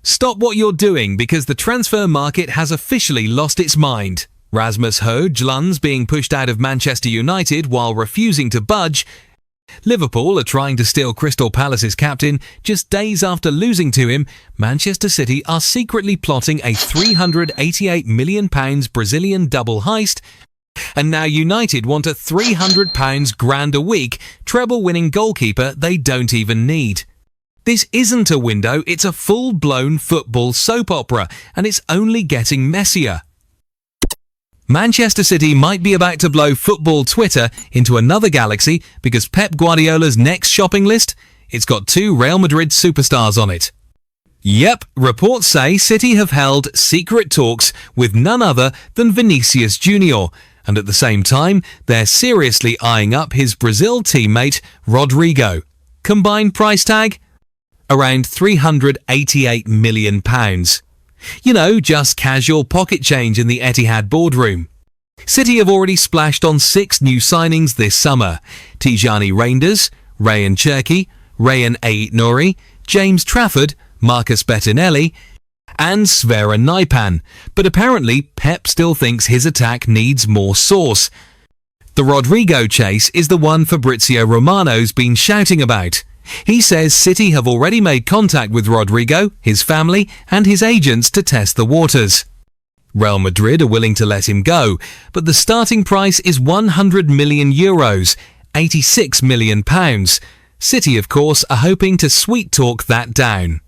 Stop what you're doing because the transfer market has officially lost its mind. Rasmus Højlund's being pushed out of Manchester United while refusing to budge. Liverpool are trying to steal Crystal Palace's captain. Just days after losing to him, Manchester City are secretly plotting a £388 million Brazilian double heist. And now United want a £300 grand a week treble-winning goalkeeper they don't even need. This isn't a window, it's a full-blown football soap opera, and it's only getting messier. Manchester City might be about to blow football Twitter into another galaxy because Pep Guardiola's next shopping list, it's got 2 Real Madrid superstars on it. Yep, reports say City have held secret talks with none other than Vinícius Júnior, and at the same time, they're seriously eyeing up his Brazil teammate Rodrygo. Combined price tag? Around £388 million. You know, just casual pocket change in the Etihad boardroom. City have already splashed on 6 new signings this summer. Tijani Reinders, Rayan Cherki, Rayan Aït-Nouri, James Trafford, Marcus Bettinelli, and Sverre Nypan. But apparently, Pep still thinks his attack needs more sauce. The Rodrygo chase is the one Fabrizio Romano's been shouting about. He says City have already made contact with Rodrygo, his family, and his agents to test the waters. Real Madrid are willing to let him go, but the starting price is €100 million, £86 million. City, of course, are hoping to sweet-talk that down.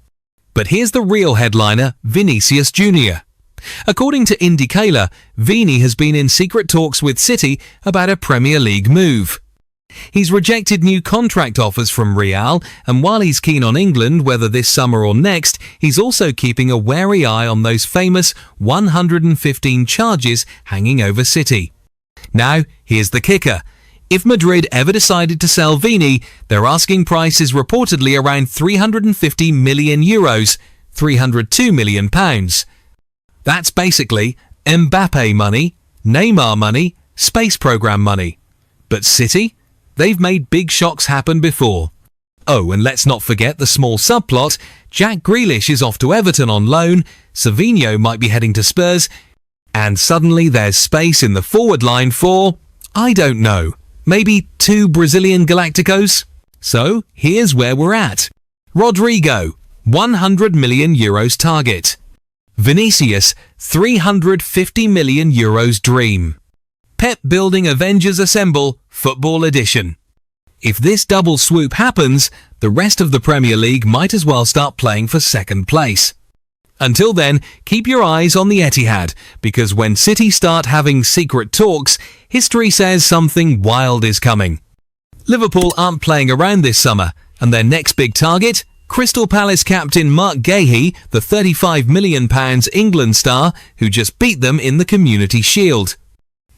But here's the real headliner, Vinícius Júnior. According to Indicator, Vini has been in secret talks with City about a Premier League move. He's rejected new contract offers from Real, and while he's keen on England, whether this summer or next, he's also keeping a wary eye on those famous 115 charges hanging over City. Now, here's the kicker. If Madrid ever decided to sell Vini, their asking price is reportedly around €350 million, £302 million. That's basically Mbappe money, Neymar money, space program money. But City? They've made big shocks happen before. Oh, and let's not forget the small subplot. Jack Grealish is off to Everton on loan, Savinho might be heading to Spurs, and suddenly there's space in the forward line for, I don't know, maybe 2 Brazilian Galacticos? So, here's where we're at. Rodrygo, €100 million target. Vinícius, €350 million dream. Pep building Avengers Assemble, Football Edition. If this double swoop happens, the rest of the Premier League might as well start playing for second place. Until then, keep your eyes on the Etihad, because when City start having secret talks, history says something wild is coming. Liverpool aren't playing around this summer, and their next big target? Crystal Palace captain Marc Guehi, the £35 million England star, who just beat them in the Community Shield.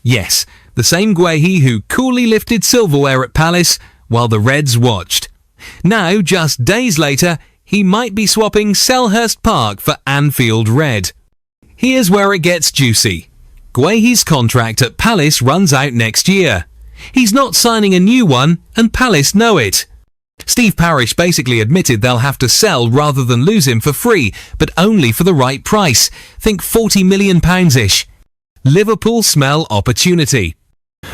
Yes, the same Guehi who coolly lifted silverware at Palace while the Reds watched. Now, just days later, he might be swapping Selhurst Park for Anfield Red. Here's where it gets juicy. Guehi's contract at Palace runs out next year. He's not signing a new one, and Palace know it. Steve Parish basically admitted they'll have to sell rather than lose him for free, but only for the right price. Think £40 million-ish. Liverpool smell opportunity.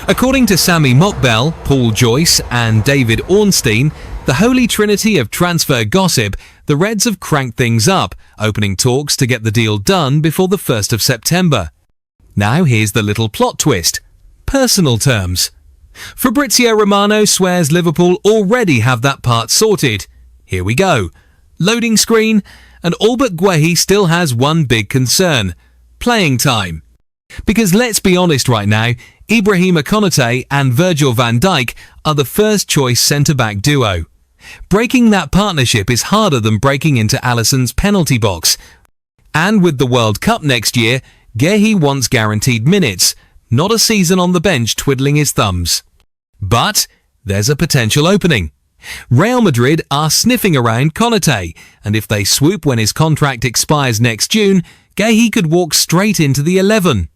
According to Sami Mokbel, Paul Joyce and David Ornstein, the holy trinity of transfer gossip, the Reds have cranked things up, opening talks to get the deal done before the 1st of September. Now here's the little plot twist. Personal terms. Fabrizio Romano swears Liverpool already have that part sorted. Here we go. Loading screen, and all but Guehi still has one big concern. Playing time. Because let's be honest right now, Ibrahima Konate and Virgil van Dijk are the first choice centre-back duo. Breaking that partnership is harder than breaking into Alisson's penalty box. And with the World Cup next year, Guehi wants guaranteed minutes, not a season on the bench twiddling his thumbs. But there's a potential opening. Real Madrid are sniffing around Konate, and if they swoop when his contract expires next June, Guehi could walk straight into the 11.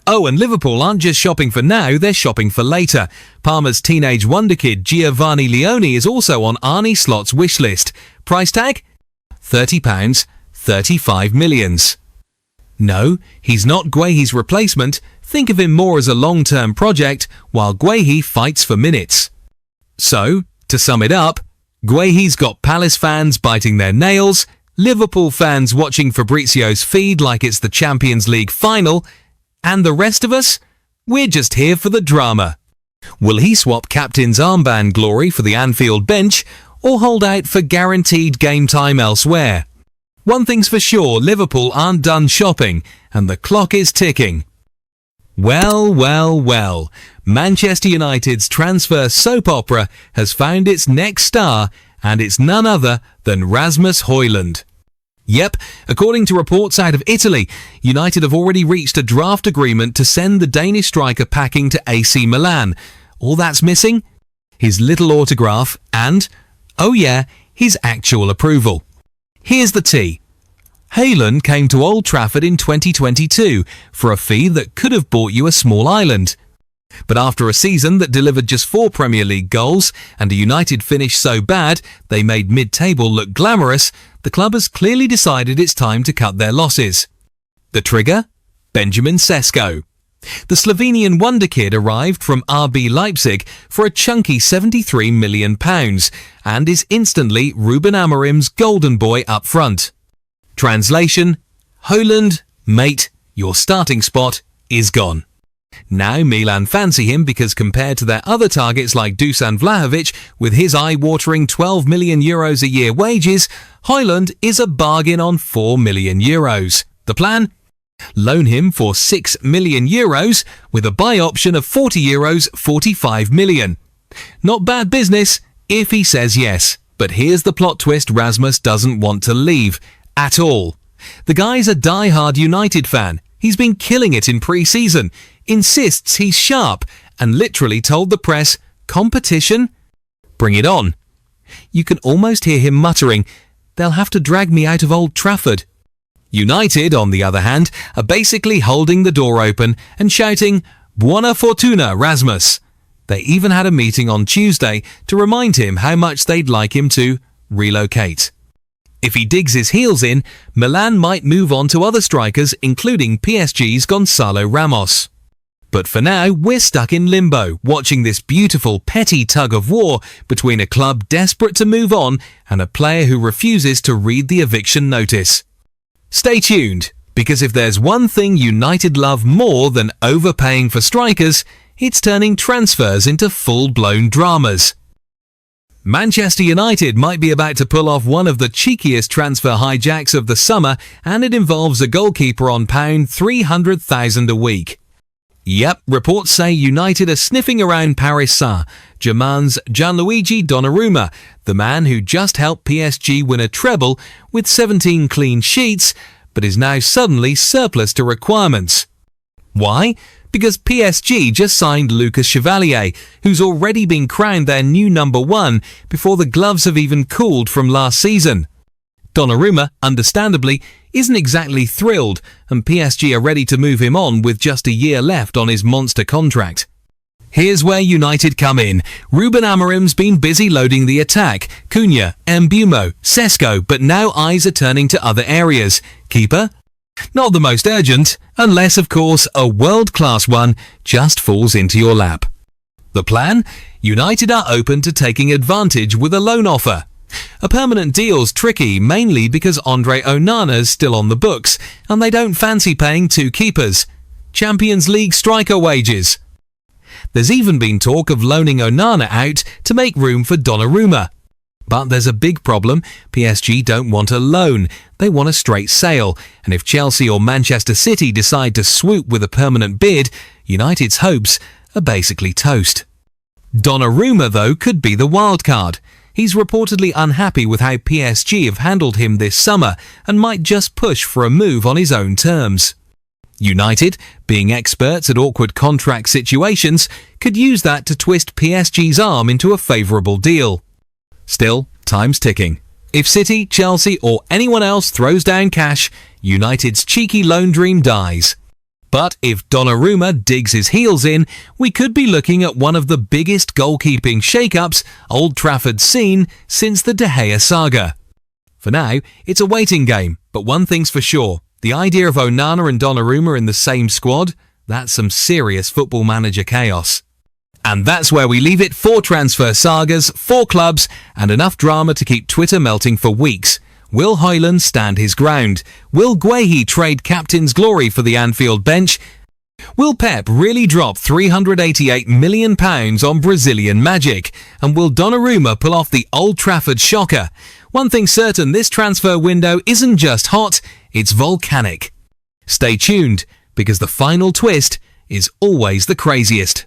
Oh, and Liverpool aren't just shopping for now, they're shopping for later. Parma's teenage wonderkid Giovanni Leoni is also on Arne Slot's wish list. Price tag? £30, 35 millions. No, he's not Guehi's replacement. Think of him more as a long-term project while Guehi fights for minutes. So, to sum it up, Guehi's got Palace fans biting their nails, Liverpool fans watching Fabrizio's feed like it's the Champions League final, and the rest of us? We're just here for the drama. Will he swap captain's armband glory for the Anfield bench, or hold out for guaranteed game time elsewhere? One thing's for sure, Liverpool aren't done shopping, and the clock is ticking. Well, well, well, Manchester United's transfer soap opera has found its next star, and it's none other than Rasmus Højlund. Yep, according to reports out of Italy, United have already reached a draft agreement to send the Danish striker packing to AC Milan. All that's missing? His little autograph and, oh yeah, his actual approval. Here's the tea. Højlund came to Old Trafford in 2022 for a fee that could have bought you a small island. But after a season that delivered just 4 Premier League goals and a United finish so bad they made mid-table look glamorous, the club has clearly decided it's time to cut their losses. The trigger? Benjamin Sesko. The Slovenian wonderkid arrived from RB Leipzig for a chunky £73 million and is instantly Ruben Amorim's golden boy up front. Translation: Højlund, mate, your starting spot is gone. Now Milan fancy him because compared to their other targets like Dusan Vlahovic, with his eye-watering €12 million a year wages, Højlund is a bargain on €4 million. The plan? Loan him for €6 million with a buy option of €40, €45 million. Not bad business if he says yes. But here's the plot twist: Rasmus doesn't want to leave at all. The guy's a die-hard United fan. He's been killing it in pre-season, insists he's sharp, and literally told the press, competition? Bring it on. You can almost hear him muttering, they'll have to drag me out of Old Trafford. United, on the other hand, are basically holding the door open and shouting, Buona fortuna, Rasmus. They even had a meeting on Tuesday to remind him how much they'd like him to relocate. If he digs his heels in, Milan might move on to other strikers, including PSG's Gonçalo Ramos. But for now, we're stuck in limbo, watching this beautiful petty tug-of-war between a club desperate to move on and a player who refuses to read the eviction notice. Stay tuned, because if there's one thing United love more than overpaying for strikers, it's turning transfers into full-blown dramas. Manchester United might be about to pull off one of the cheekiest transfer hijacks of the summer, and it involves a goalkeeper on £300,000 a week. Yep, reports say United are sniffing around Paris Saint-Germain's Gianluigi Donnarumma, the man who just helped PSG win a treble with 17 clean sheets, but is now suddenly surplus to requirements. Why? Because PSG just signed Lucas Chevalier, who's already been crowned their new number 1 before the gloves have even cooled from last season. Donnarumma, understandably, isn't exactly thrilled, and PSG are ready to move him on with just a year left on his monster contract. Here's where United come in. Ruben Amorim's been busy loading the attack. Cunha, Mbumo, Sesko, but now eyes are turning to other areas. Keeper? Not the most urgent, unless, of course, a world-class one just falls into your lap. The plan? United are open to taking advantage with a loan offer. A permanent deal's tricky, mainly because Andre Onana's still on the books, and they don't fancy paying 2 keepers. Champions League striker wages. There's even been talk of loaning Onana out to make room for Donnarumma. But there's a big problem. PSG don't want a loan. They want a straight sale. And if Chelsea or Manchester City decide to swoop with a permanent bid, United's hopes are basically toast. Donnarumma, though, could be the wild card. He's reportedly unhappy with how PSG have handled him this summer and might just push for a move on his own terms. United, being experts at awkward contract situations, could use that to twist PSG's arm into a favourable deal. Still, time's ticking. If City, Chelsea or anyone else throws down cash, United's cheeky loan dream dies. But if Donnarumma digs his heels in, we could be looking at one of the biggest goalkeeping shake-ups Old Trafford's seen since the De Gea saga. For now, it's a waiting game, but one thing's for sure. The idea of Onana and Donnarumma in the same squad, that's some serious football manager chaos. And that's where we leave it. 4 transfer sagas, 4 clubs, and enough drama to keep Twitter melting for weeks. Will Højlund stand his ground? Will Guehi trade captain's glory for the Anfield bench? Will Pep really drop £388 million on Brazilian magic? And will Donnarumma pull off the Old Trafford shocker? One thing's certain, this transfer window isn't just hot, it's volcanic. Stay tuned, because the final twist is always the craziest.